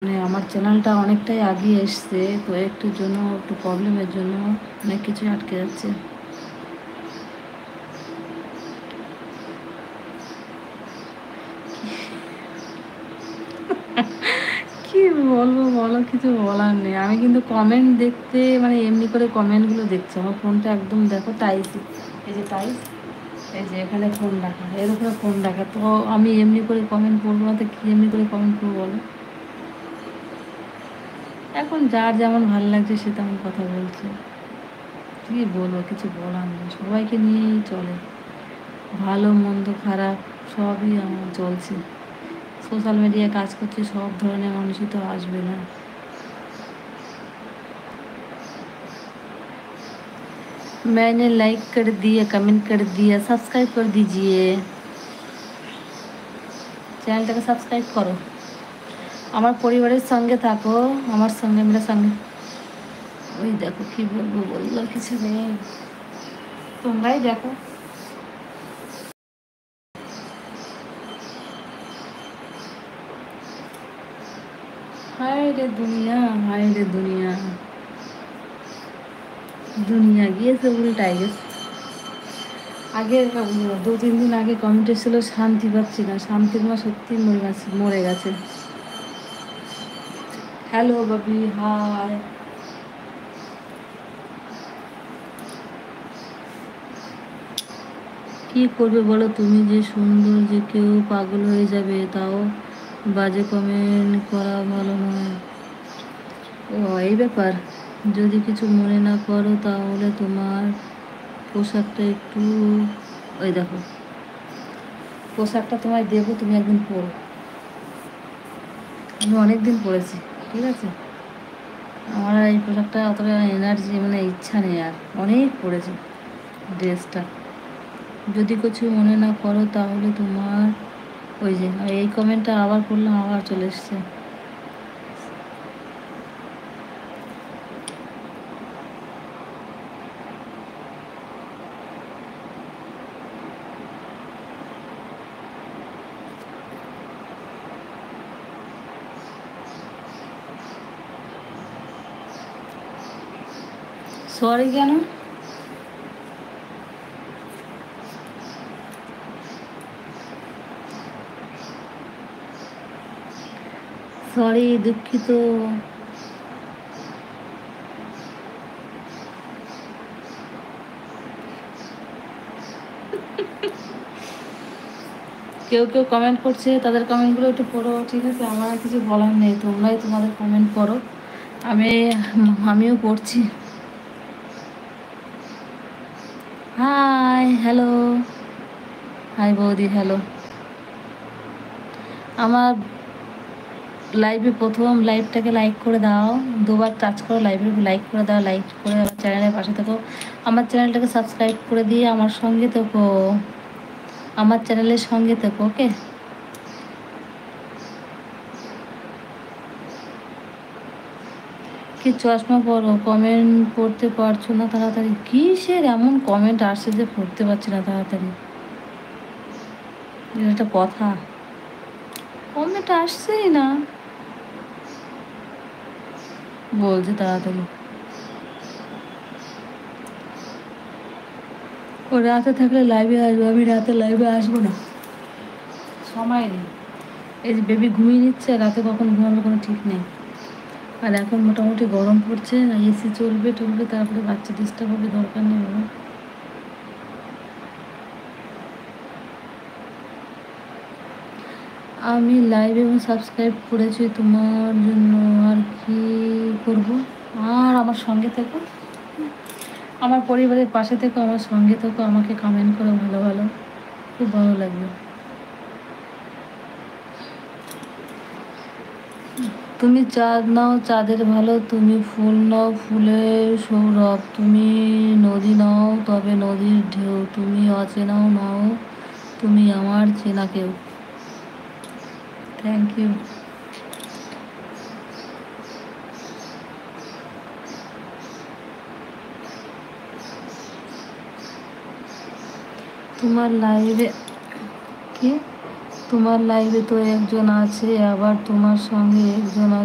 মানে আমার চ্যানেলটা অনেকটাই আগিয়ে এসছে, তো একটুর জন্য একটু প্রবলেমের জন্য অনেক কিছু আটকে যাচ্ছে। কি বলবো বলো, কিছু বলার নেই। আমি কিন্তু কমেন্ট দেখতে মানে এমনি করে কমেন্টগুলো দেখছি। আমার ফোনটা একদম দেখো টাইস, এই যে টাইস, এই যে এখানে ফোন রাখা, এর উপরে ফোন রাখা, তো আমি এমনি করে কমেন্ট পড়বো না তো কি এমনি করে কমেন্ট করবো বলো। এখন যার যেমন ভালো লাগছে সে তেমন কথা বলছে, কী বলবো, কিছু বলার নেই। সবাইকে নিয়েই চলে, ভালো মন্দ খারাপ সবই আমার চলছে। সোশ্যাল মিডিয়ায় কাজ করছে, সব ধরনের মানুষই তো আসবে না। मैंने लाइक कर दिया, कमेंट कर दिया, सब्सक्राइब कर दीजिए, চ্যানেলটাকে সাবস্ক্রাইব করো, আমার পরিবারের সঙ্গে থাকো, আমার সঙ্গে মেরে সঙ্গে। ওই দেখো কি বলবো, বললো কিছু নেই, তোমরাই দেখো। হায় রে দুনিয়া, হায় রে দুনিয়া, দুনিয়া গিয়েছে উল্টাই গেছে। আগে 2-3 দিন আগে কমেন্ট এসেছিল শান্তি পাচ্ছি না, শান্তির মা সত্যি মরে গেছে। হ্যালো বাবি, হাই। কি করবে বলো, তুমি যে সুন্দর যে কেউ পাগল হয়ে যাবে, তাও বাজে কমেন্ট করা ভালো নয়। ও এই ব্যাপার, যদি কিছু মনে না করো তাহলে তোমার পোশাকটা একটু, ওই দেখো পোশাকটা তোমায় দেবো, তুমি একদিন পরো। আমি অনেক দিন পরেছি, ঠিক আছে। আমার আর এই পোশাকটা অতটা এনার্জি মানে ইচ্ছা নেই, আর অনেক পরেছি ড্রেসটা। যদি কিছু মনে না করো তাহলে তোমার, ওই যে এই কমেন্টটা আবার করলাম, আবার চলে এসছে। সরি কেন? সরি, দুঃখিত। কেউ কেউ কমেন্ট করছে, তাদের কমেন্টগুলো একটু পড়ো, ঠিক আছে। আমার আর কিছু বলার নেই, তোমরাই তোমাদের কমেন্ট করো, আমি আমিও পড়ছি। হাই, হ্যালো, হাই বৌদি, হ্যালো। আমার লাইভে প্রথম লাইভটাকে লাইক করে দাও, 2বার টাচ করো, লাইভের লাইক করে দাও, লাইক করে আমার চ্যানেলের পাশে থেকো, আমার চ্যানেলটাকে সাবস্ক্রাইব করে দিয়ে আমার সঙ্গে থেকো, আমার চ্যানেলের সঙ্গে থেকো, ওকে। কি চশমা পরো, কমেন্ট পড়তে পারছো না তাড়াতাড়ি, কিসের এমন কমেন্ট আসছে যে পড়তে পারছি না তাড়াতাড়ি, এটা একটা কথা? কমেন্ট আসছেই না, বলছে তাড়াতাড়ি। ও রাতে থাকলে লাইভে আসবো, আমি রাতে লাইভে আসবো না, সময় নেই। এই যে বেবি ঘুমিয়ে নিচ্ছে, রাতে কখন ঘুমাবে কোনো ঠিক নেই। আর এখন মোটামুটি গরম পড়ছে, এসি চলবে টলবে, তারপরে বাচ্চা ডিস্টার্ব হবে, দরকার নেই বাবা। আমি লাইভ এবং সাবস্ক্রাইব করেছি তোমার জন্য, আর কি করব। আর আমার সঙ্গে থেকো, আমার পরিবারের পাশে থেকো, আমার সঙ্গে থেকো, আমাকে কমেন্ট করো ভালো ভালো, খুব ভালো লাগবে। তুমি চাঁদ নাও চাঁদের ভালো, তুমি ফুল নাও ফুলের সৌরভ, তুমি নদী নাও তবে নদীর ঢেউ, তুমি অচেনাও নাও তুমি আমার চেনা কেউ। Thank you. তোমার লাইভে কি, তোমার লাইভে তো একজন আছে, আবার তোমার সঙ্গে একজন আছে।